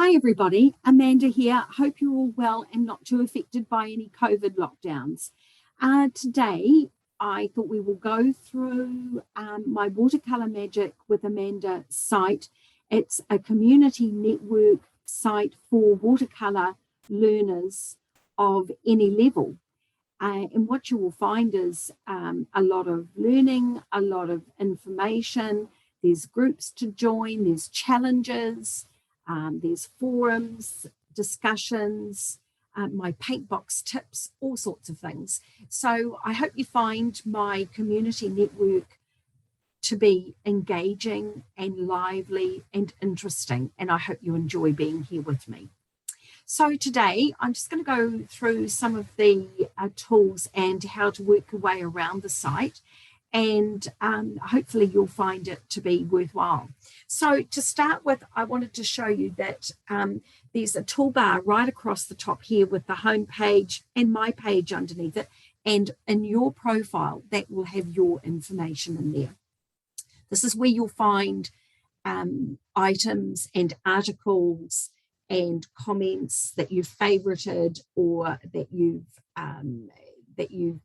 Hi everybody, Amanda here. Hope you're all well and not too affected by any COVID lockdowns. Today, I thought we will go through my Watercolour Magic with Amanda site. It's a community network site for watercolour learners of any level. And what you will find is a lot of learning, a lot of information. There's groups to join, there's challenges, there's forums, discussions, my paint box tips, all sorts of things. So I hope you find my community network to be engaging and lively and interesting. And I hope you enjoy being here with me. So today I'm just going to go through some of the tools and how to work your way around the site. And hopefully you'll find it to be worthwhile. So to start with, I wanted to show you that there's a toolbar right across the top here with the home page and my page underneath it. And in your profile, that will have your information in there. This is where you'll find items and articles and comments that you've favorited or that you've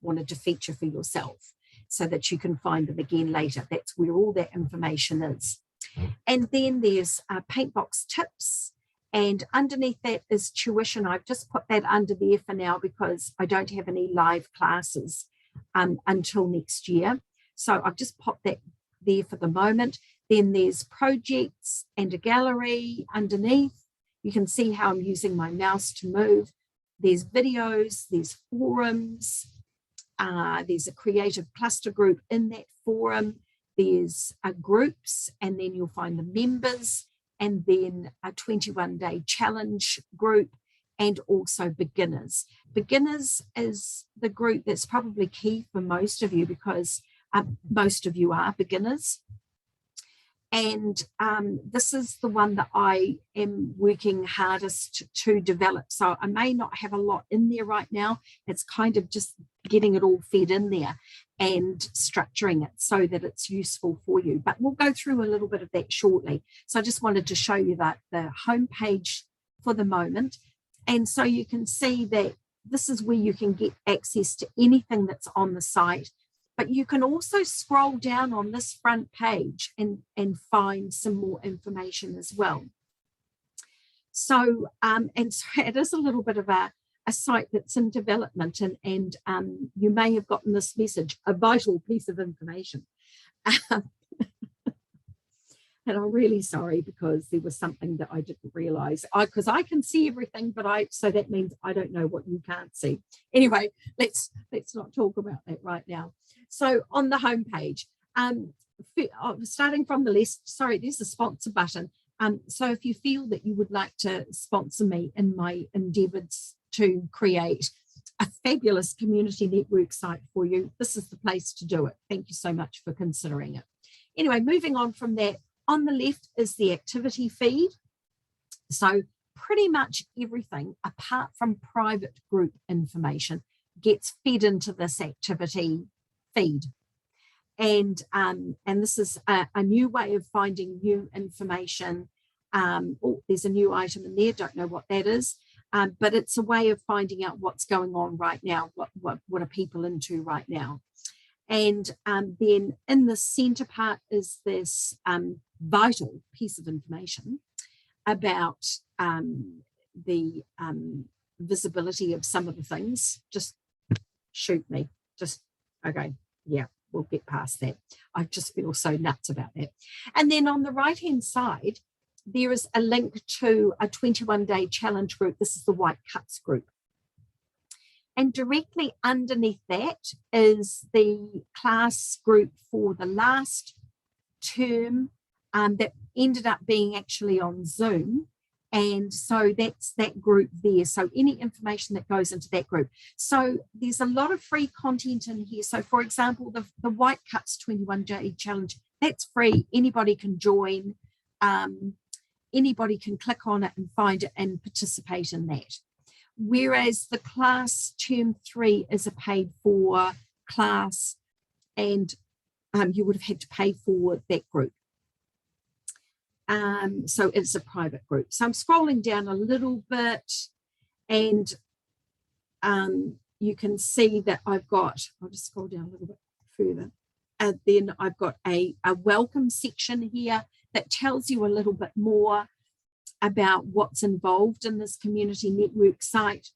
wanted to feature for yourself, so that you can find them again later. That's where all that information is. And then there's paint box tips, and underneath that is tuition. I've just put that under there for now because I don't have any live classes until next year. So I've just popped that there for the moment. Then there's projects and a gallery underneath. You can see how I'm using my mouse to move. There's videos, there's forums, there's a creative cluster group in that forum, there's groups, and then you'll find the members, and then a 21-day challenge group, and also beginners. Beginners is the group that's probably key for most of you because most of you are beginners. And this is the one that I am working hardest to develop. So I may not have a lot in there right now. It's kind of just getting it all fed in there and structuring it so that it's useful for you. But we'll go through a little bit of that shortly. So I just wanted to show you that the homepage for the moment. And so you can see that this is where you can get access to anything that's on the site. But you can also scroll down on this front page and find some more information as well. So, so it is a little bit of a site that's in development, and you may have gotten this message, a vital piece of information. And I'm really sorry because there was something that I didn't realize. Because I can see everything, but so that means I don't know what you can't see. Anyway, let's not talk about that right now. So on the homepage, starting from the list, sorry, there's a sponsor button. So if you feel that you would like to sponsor me in my endeavours to create a fabulous community network site for you, this is the place to do it. Thank you so much for considering it. Anyway, moving on from that, on the left is the activity feed. So pretty much everything apart from private group information gets fed into this activity feed. And this is a new way of finding new information. Oh, there's a new item in there, don't know what that is. But it's a way of finding out what's going on right now, what are people into right now. And then in the center part is this vital piece of information about the visibility of some of the things. Just shoot me, okay, yeah, we'll get past that. I just feel so nuts about that. And then on the right hand side, there is a link to a 21-day challenge group. This is the White Cuts group. And directly underneath that is the class group for the last term that ended up being actually on Zoom. And so that's that group there. So any information that goes into that group. So there's a lot of free content in here. So for example, the White Cuts 21-day challenge, that's free. Anybody can join. Anybody can click on it and find it and participate in that. Whereas the class term 3 is a paid for class, and you would have had to pay for that group. So it's a private group. So I'm scrolling down a little bit, and you can see that I've got, I'll just scroll down a little bit further. And then I've got a welcome section here that tells you a little bit more about what's involved in this community network site.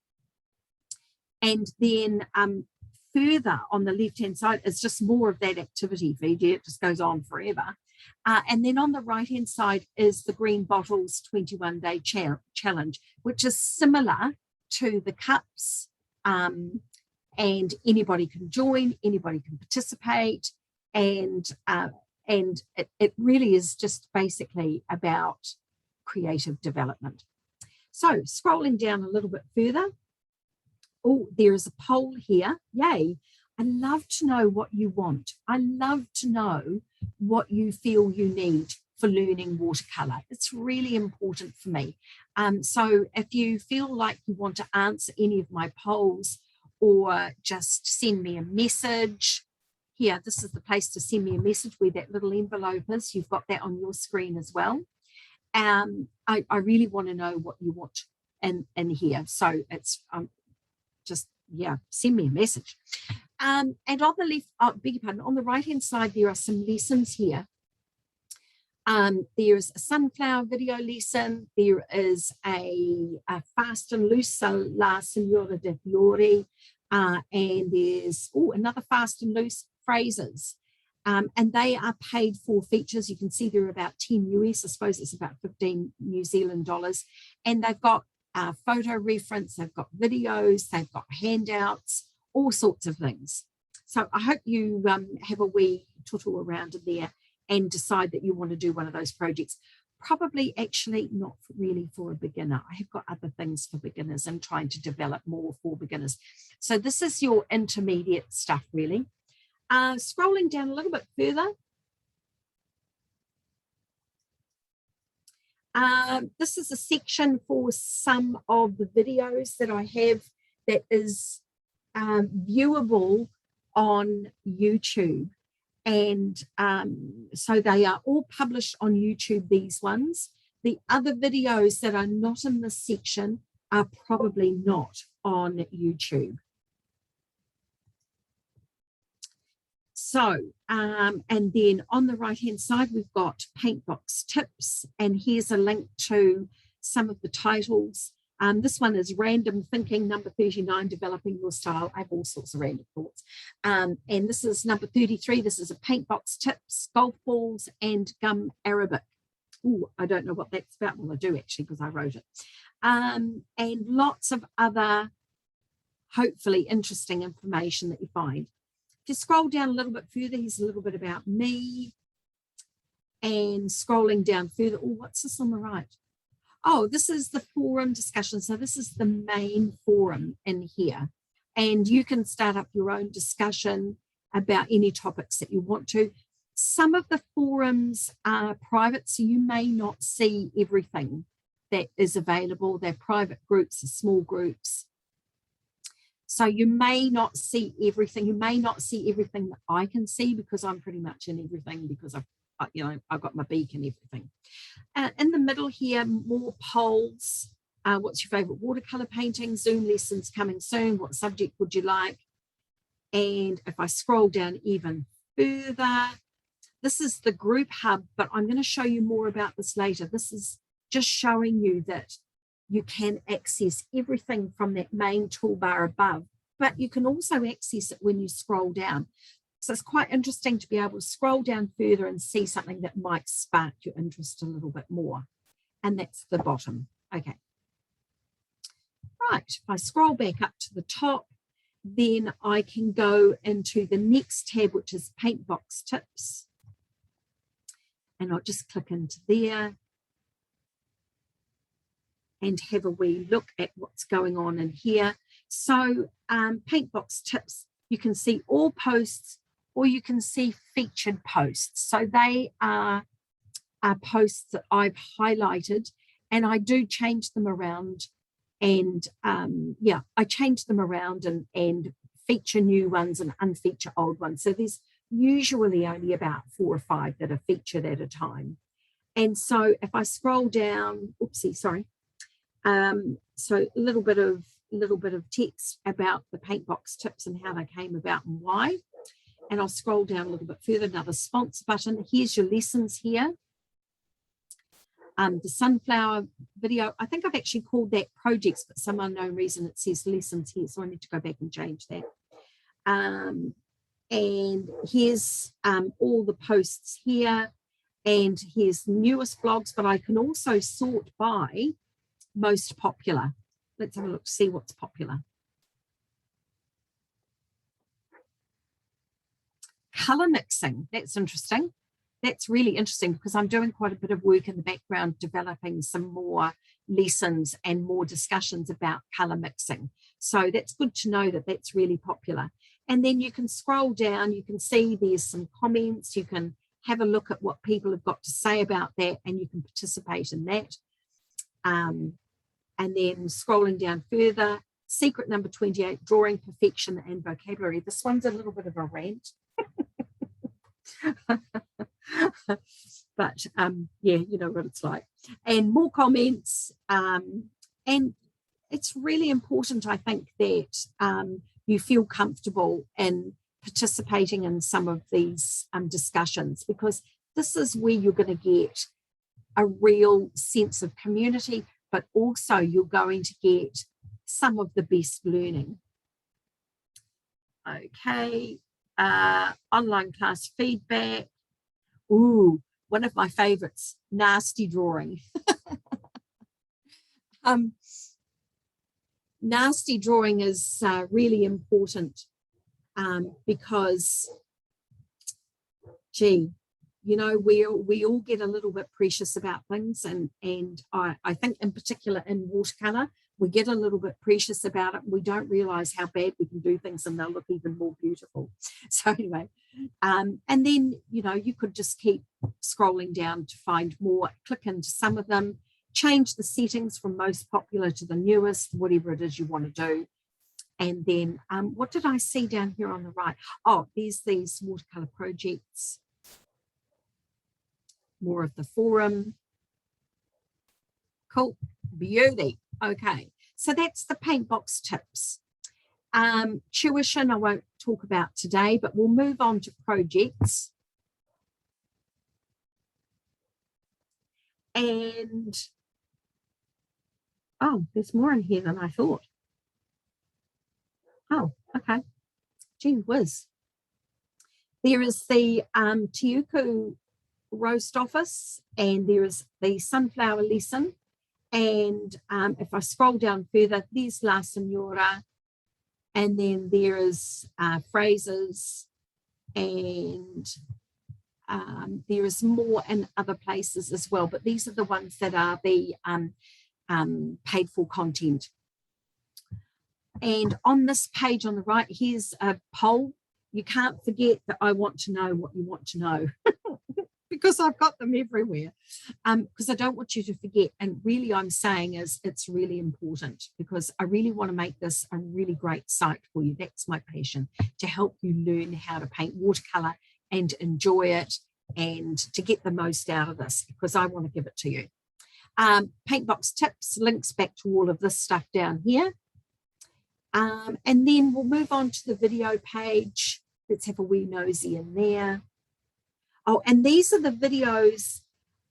And then further on the left-hand side, it's just more of that activity feed. It just goes on forever. And then on the right-hand side is the Green Bottles 21-day challenge, which is similar to the cups. And anybody can join, anybody can participate. And it really is just basically about creative development. So scrolling down a little bit further, oh, there is a poll here. Yay. I love to know what you want. I love to know what you feel you need for learning watercolour. It's really important for me. So if you feel like you want to answer any of my polls or just send me a message, here, this is the place to send me a message where that little envelope is. You've got that on your screen as well. I really want to know what you want in here. So it's just, yeah, send me a message. And on the left, beg your pardon, on the right-hand side, there are some lessons here. There's a sunflower video lesson. There is a fast and loose, La Signora de Fiori. And there's another fast and loose phrases. And they are paid for features. You can see they're about 10 US, I suppose it's about 15 New Zealand dollars. And they've got photo reference, they've got videos, they've got handouts, all sorts of things. So I hope you have a wee tootle around in there and decide that you want to do one of those projects. Probably actually not really for a beginner. I have got other things for beginners and trying to develop more for beginners. So this is your intermediate stuff really. Scrolling down a little bit further. This is a section for some of the videos that I have that is viewable on YouTube. And so they are all published on YouTube, these ones. The other videos that are not in this section are probably not on YouTube. So, and then on the right-hand side, we've got Paintbox tips, and here's a link to some of the titles. This one is Random Thinking, number 39, Developing Your Style. I have all sorts of random thoughts. And this is number 33. This is a Paintbox tips, golf balls, and gum Arabic. Oh, I don't know what that's about. Well, I do actually, because I wrote it. And lots of other, hopefully, interesting information that you find. If you scroll down a little bit further, here's a little bit about me. And scrolling down further, oh, what's this on the right? Oh, this is the forum discussion. So this is the main forum in here. And you can start up your own discussion about any topics that you want to. Some of the forums are private, so you may not see everything that is available. They're private groups, they're small groups. So you may not see everything. You may not see everything that I can see because I'm pretty much in everything because I've got my beak and everything. In the middle here, more polls. What's your favorite watercolor painting? Zoom lessons coming soon. What subject would you like? And if I scroll down even further, this is the group hub, but I'm going to show you more about this later. This is just showing you that you can access everything from that main toolbar above, but you can also access it when you scroll down. So it's quite interesting to be able to scroll down further and see something that might spark your interest a little bit more. And that's the bottom. Okay. Right, if I scroll back up to the top, then I can go into the next tab, which is Paintbox Tips. And I'll just click into there and have a wee look at what's going on in here. So Paintbox Tips, you can see all posts or you can see featured posts. So they are posts that I've highlighted, and I do change them around. And yeah, I change them around and feature new ones and unfeature old ones. So there's usually only about 4 or 5 that are featured at a time. And so if I scroll down, oopsie, sorry. So a little bit of text about the paint box tips and how they came about and why. And I'll scroll down a little bit further, another sponsor button. Here's your lessons here. The sunflower video, I think I've actually called that projects, but some unknown reason it says lessons here, so I need to go back and change that. And here's all the posts here, and here's newest blogs, but I can also sort by most popular. Let's have a look, see what's popular. Color mixing, that's interesting. That's really interesting because I'm doing quite a bit of work in the background developing some more lessons and more discussions about color mixing. So that's good to know that that's really popular. And then you can scroll down, you can see there's some comments, you can have a look at what people have got to say about that, and you can participate in that. And then scrolling down further, secret number 28, drawing perfection and vocabulary. This one's a little bit of a rant. But yeah, you know what it's like. And more comments, and it's really important, I think, that you feel comfortable in participating in some of these discussions, because this is where you're going to get a real sense of community, but also you're going to get some of the best learning. Okay, online class feedback. Ooh, one of my favorites, nasty drawing. Nasty drawing is really important because, gee, you know, we all get a little bit precious about things, and I think in particular in watercolour, we get a little bit precious about it. We don't realise how bad we can do things and they'll look even more beautiful. So anyway, and then, you know, you could just keep scrolling down to find more, click into some of them, change the settings from most popular to the newest, whatever it is you want to do. And then what did I see down here on the right? Oh, there's these watercolour projects, more of the forum. Cool, beauty. Okay, so that's the paint box tips. Tuition I won't talk about today, but we'll move on to projects. And oh, there's more in here than I thought. Oh, okay. Gee whiz. There is the Tiuku roast office, and there is the sunflower lesson. And if I scroll down further, there's La Senora, and then there is phrases, and there is more in other places as well. But these are the ones that are the paid for content. And on this page on the right, here's a poll. You can't forget that I want to know what you want to know. Because I've got them everywhere, because I don't want you to forget. And really I'm saying is it's really important, because I really want to make this a really great site for you. That's my passion, to help you learn how to paint watercolour and enjoy it, and to get the most out of this, because I want to give it to you. Paint box tips, links back to all of this stuff down here. And then we'll move on to the video page. Let's have a wee nosy in there. Oh, and these are the videos,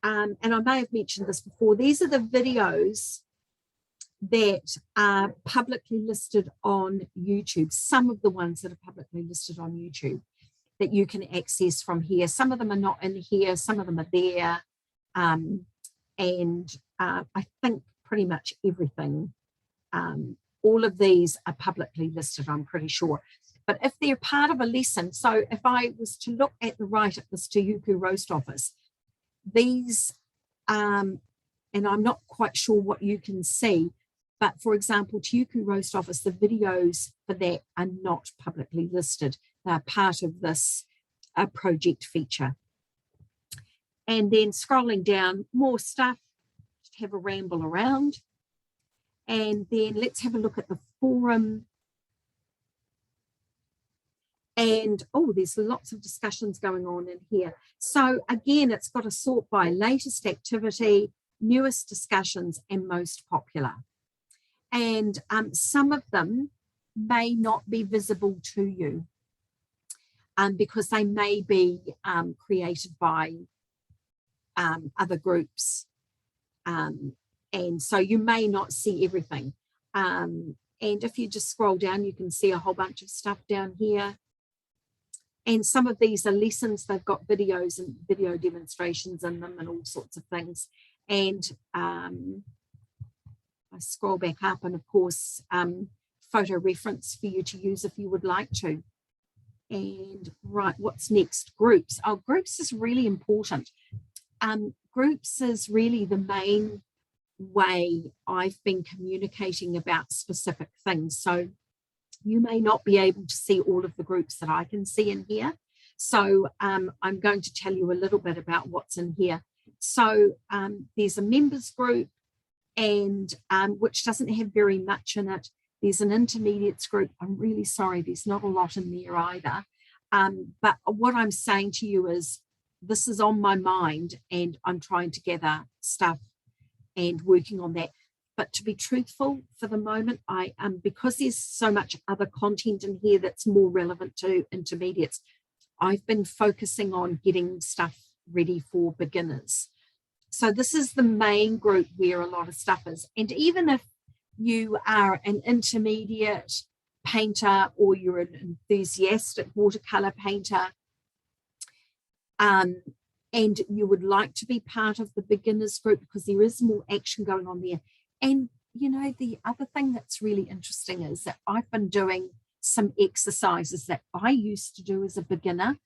and I may have mentioned this before, these are the videos that are publicly listed on YouTube, some of the ones that are publicly listed on YouTube that you can access from here. Some of them are not in here, some of them are there, and I think pretty much everything, all of these are publicly listed, I'm pretty sure. But if they're part of a lesson, so if I was to look at the right at this Tiuku roast office, these, and I'm not quite sure what you can see, but for example, Tiuku roast office, the videos for that are not publicly listed. They're part of this project feature. And then scrolling down, more stuff, just have a ramble around. And then let's have a look at the forum. And oh, there's lots of discussions going on in here. So again, it's got a sort by latest activity, newest discussions, and most popular. And some of them may not be visible to you because they may be created by other groups. And so you may not see everything. And if you just scroll down, you can see a whole bunch of stuff down here. And some of these are lessons. They've got videos and video demonstrations in them and all sorts of things. And I scroll back up, and of course, photo reference for you to use if you would like to. And right, what's next? Groups. Oh, groups is really important. Groups is really the main way I've been communicating about specific things. So you may not be able to see all of the groups that I can see in here. So I'm going to tell you a little bit about what's in here. So there's a members group, and which doesn't have very much in it. There's an intermediates group. I'm really sorry, there's not a lot in there either. But what I'm saying to you is this is on my mind, and I'm trying to gather stuff and working on that. But to be truthful, for the moment, because there's so much other content in here that's more relevant to intermediates, I've been focusing on getting stuff ready for beginners. So this is the main group where a lot of stuff is. And even if you are an intermediate painter or you're an enthusiastic watercolor painter, and you would like to be part of the beginners group because there is more action going on there. And, you know, the other thing that's really interesting is that I've been doing some exercises that I used to do as a beginner,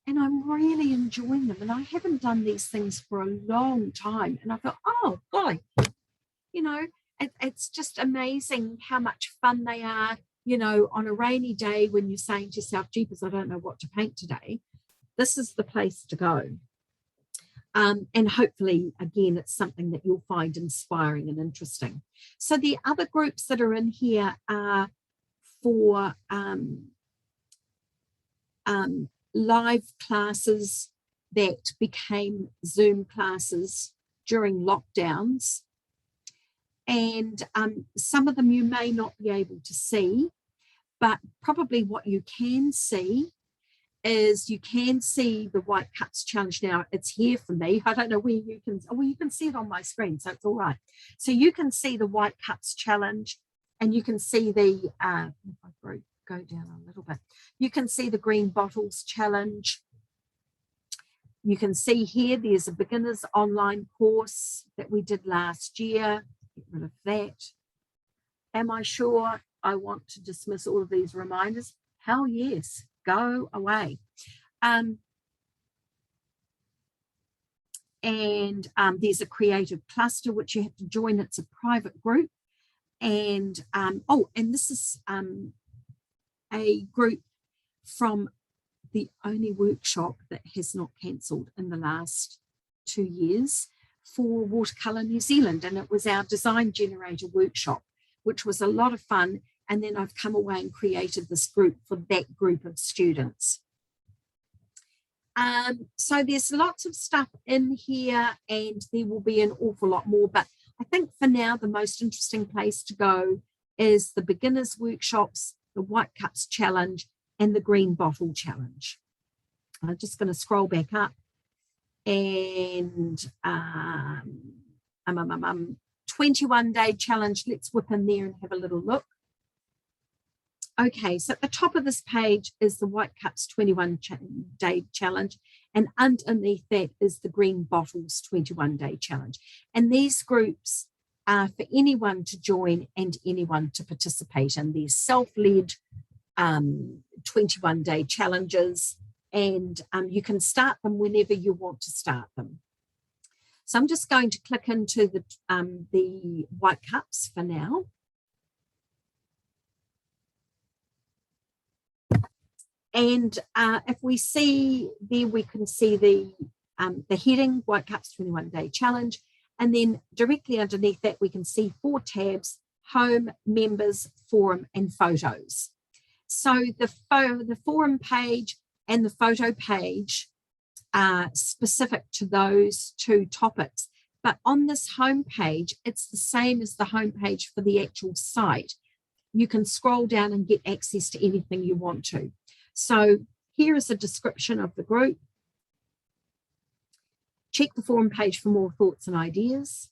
and I'm really enjoying them. And I haven't done these things for a long time. And I thought, oh, golly, you know, it's just amazing how much fun they are. You know, on a rainy day when you're saying to yourself, jeepers, I don't know what to paint today, this is the place to go. And hopefully, again, it's something that you'll find inspiring and interesting. So the other groups that are in here are for live classes that became Zoom classes during lockdowns. And some of them you may not be able to see, but probably what you can see is you can see the White Cups Challenge now. It's here for me. I don't know where you can, well, you can see it on my screen, so it's all right. So you can see the White Cups Challenge, and you can see the, if I go down a little bit, you can see the Green Bottles Challenge. You can see here, there's a beginner's online course that we did last year. Get rid of that. Am I sure I want to dismiss all of these reminders? Hell yes. Go away. And there's a creative cluster which you have to join. It's a private group. And and this is a group from the only workshop that has not cancelled in the last 2 years for Watercolour New Zealand. And it was our design generator workshop, which was a lot of fun. And then I've come away and created this group for that group of students. So there's lots of stuff in here, and there will be an awful lot more. But I think for now, the most interesting place to go is the beginners workshops, the White Cups Challenge, and the Green Bottle Challenge. I'm just going to scroll back up, and 21-day challenge. Let's whip in there and have a little look. Okay, so at the top of this page is the White Cups 21-day challenge, and underneath that is the Green Bottles 21-day challenge. And these groups are for anyone to join and anyone to participate in. These self-led 21-day challenges, and you can start them whenever you want to start them. So I'm just going to click into the White Cups for now. And if we see there, we can see the heading, White Cups 21-day challenge. And then directly underneath that, we can see 4 tabs: home, members, forum, and photos. So the forum page and the photo page are specific to those two topics. But on this home page, it's the same as the home page for the actual site. You can scroll down and get access to anything you want to. So here is a description of the group. Check the forum page for more thoughts and ideas.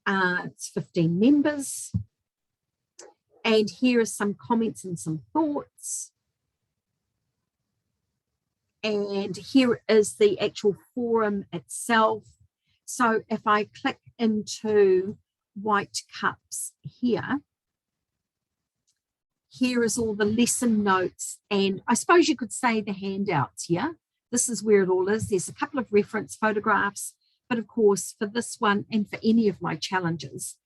It's 15 members. And here are some comments and some thoughts. And here is the actual forum itself. So if I click into white cups here, here is all the lesson notes, and I suppose you could say the handouts here. This is where it all is. There's a couple of reference photographs, but of course for this one and for any of my challenges,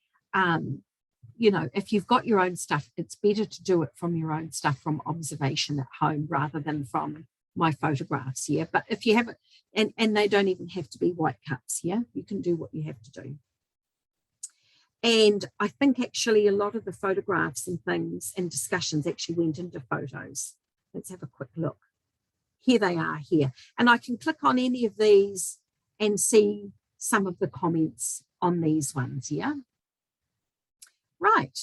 you know, if you've got your own stuff, it's better to do it from your own stuff from observation at home rather than from my photographs here. But if you have it, and they don't even have to be white cups here, you can do what you have to do. And I think actually a lot of the photographs and things and discussions actually went into photos. Let's have a quick look. Here they are here. And I can click on any of these and see some of the comments on these ones here. Right.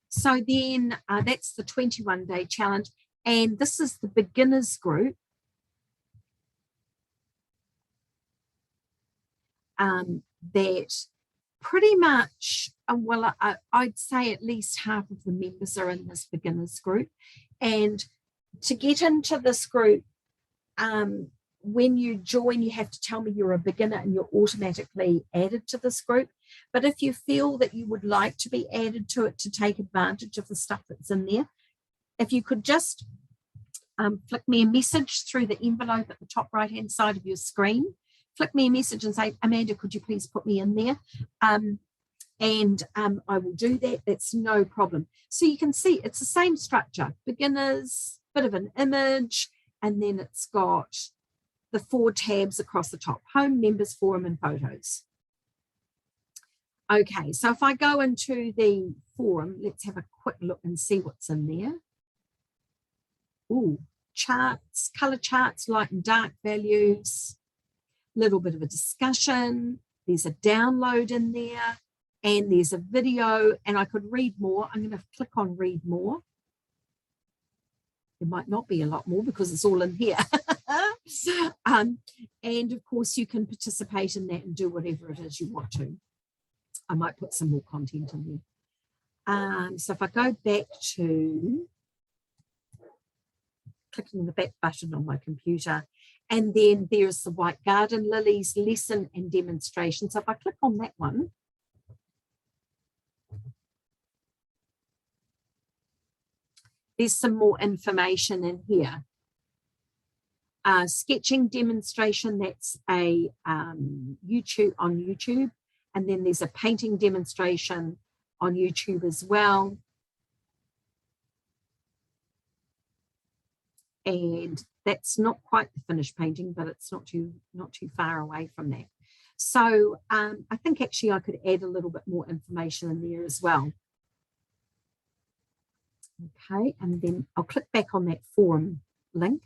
So then that's the 21-day challenge. And this is the beginners group. That pretty much, well, I'd say at least half of the members are in this beginners group. And to get into this group, when you join, you have to tell me you're a beginner and you're automatically added to this group. But if you feel that you would like to be added to it to take advantage of the stuff that's in there, if you could just flick me a message through the envelope at the top right-hand side of your screen. Flick me a message and say, Amanda, could you please put me in there? And I will do that. That's no problem. So you can see it's the same structure. Beginners, bit of an image, and then it's got the 4 tabs across the top: home, members, forum, and photos. Okay, so if I go into the forum, let's have a quick look and see what's in there. Ooh, charts, color charts, light and dark values. Little bit of a discussion. There's a download in there, and there's a video, and I could read more. I'm going to click on read more. There might not be a lot more because it's all in here. And of course you can participate in that and do whatever it is you want to. I might put some more content in there. So if I go back to clicking the back button on my computer, and then there's the White Garden Lilies lesson and demonstration. So if I click on that one, there's some more information in here. Sketching demonstration, that's a YouTube on YouTube. And then there's a painting demonstration on YouTube as well. And that's not quite the finished painting, but it's not too far away from that. So I think actually I could add a little bit more information in there as well. Okay, and then I'll click back on that forum link.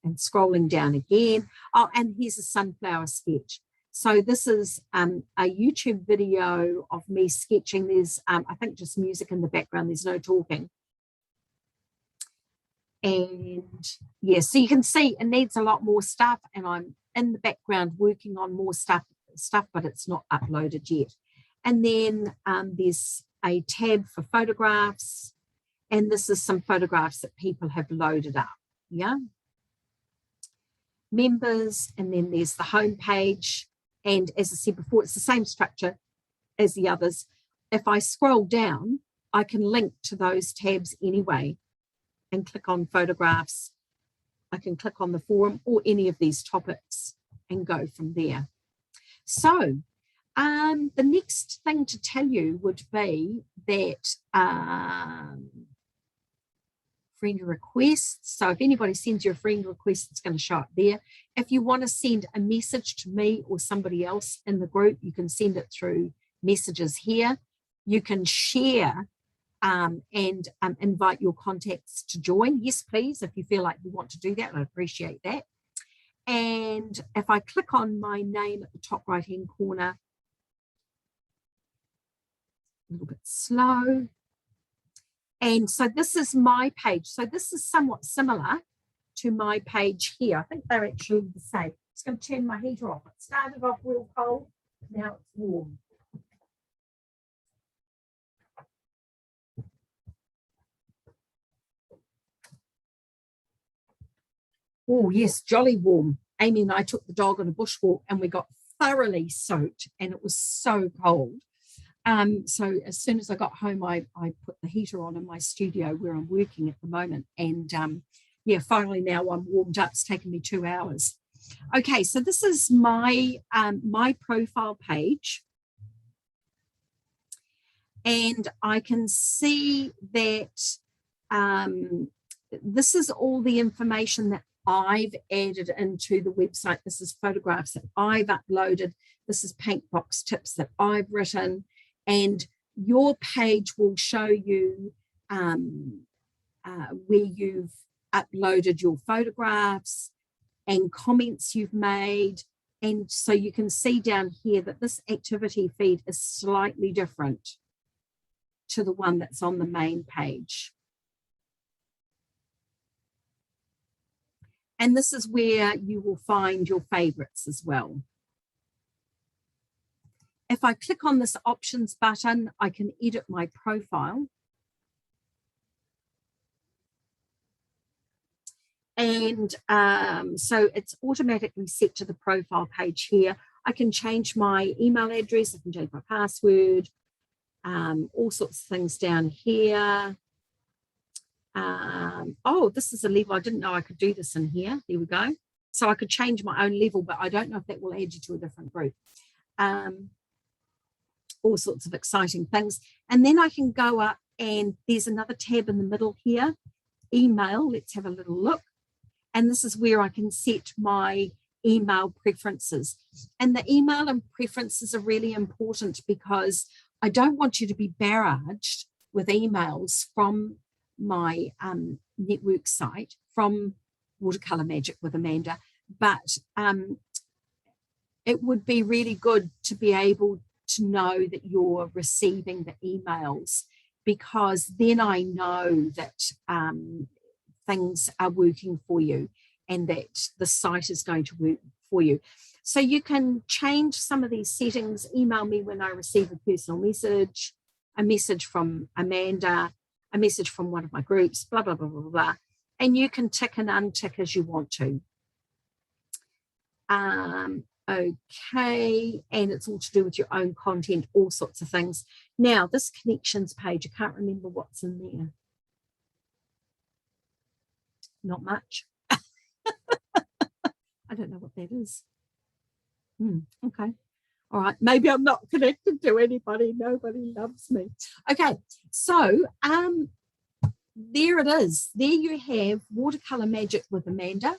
And scrolling down again. Oh, and here's a sunflower sketch. So this is a YouTube video of me sketching. There's, I think, just music in the background. There's no talking. And yeah, so you can see it needs a lot more stuff, and I'm in the background working on more stuff, but it's not uploaded yet. And then there's a tab for photographs, and this is some photographs that people have loaded up. Yeah. Members, and then there's the home page. And as I said before, it's the same structure as the others. If I scroll down, I can link to those tabs anyway and click on photographs. I can click on the forum or any of these topics and go from there. So the next thing to tell you would be that friend requests. So if anybody sends you a friend request, it's going to show up there. If you want to send a message to me or somebody else in the group, you can send it through messages here. You can share and invite your contacts to join. Yes, please, if you feel like you want to do that, I'd appreciate that. And if I click on my name at the top right-hand corner, a little bit slow. And so this is my page. So this is somewhat similar to my page here. I think they're actually the same. I'm just going to turn my heater off. It started off real cold, now it's warm. Oh, yes, jolly warm. Amy and I took the dog on a bushwalk and we got thoroughly soaked and it was so cold. So as soon as I got home, I put the heater on in my studio where I'm working at the moment. And yeah, finally now I'm warmed up. It's taken me 2 hours. Okay, so this is my, my profile page. And I can see that this is all the information that I've added into the website. This is photographs that I've uploaded. This is paint box tips that I've written. And your page will show you where you've uploaded your photographs and comments you've made. And so you can see down here that this activity feed is slightly different to the one that's on the main page. And this is where you will find your favorites as well. If I click on this options button, I can edit my profile. And so it's automatically set to the profile page here. I can change my email address, I can change my password, all sorts of things down here. Oh, this is a level. I didn't know I could do this in here. There we go. So I could change my own level, but I don't know if that will add you to a different group. All sorts of exciting things. And then I can go up and there's another tab in the middle here, email. Let's have a little look. And this is where I can set my email preferences. And the email and preferences are really important because I don't want you to be barraged with emails from my network site, from Watercolour Magic with Amanda, but it would be really good to be able to know that you're receiving the emails, because then I know that things are working for you and that the site is going to work for you. So you can change some of these settings. Email me when I receive a personal message, a message from Amanda, a message from one of my groups, blah, blah, blah, blah, blah. And you can tick and untick as you want to. Okay, and it's all to do with your own content, all sorts of things. Now, this connections page, I can't remember what's in there. Not much. I don't know what that is. Okay. All right. Maybe I'm not connected to anybody. Nobody loves me. Okay. So there it is. There you have Watercolour Magic with Amanda,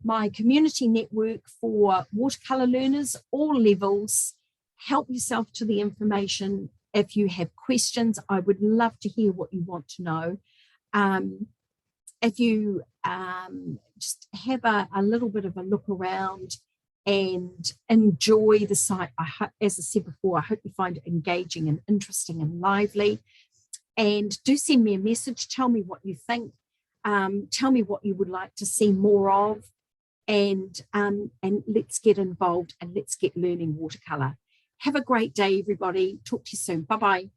my community network for watercolour learners, all levels. Help yourself to the information. If you have questions, I would love to hear what you want to know. If you just have a little bit of a look around and enjoy the site, as I said before, I hope you find it engaging and interesting and lively. And do send me a message. Tell me what you think. Tell me what you would like to see more of. And let's get involved and let's get learning watercolour. Have a great day, everybody. Talk to you soon. Bye-bye.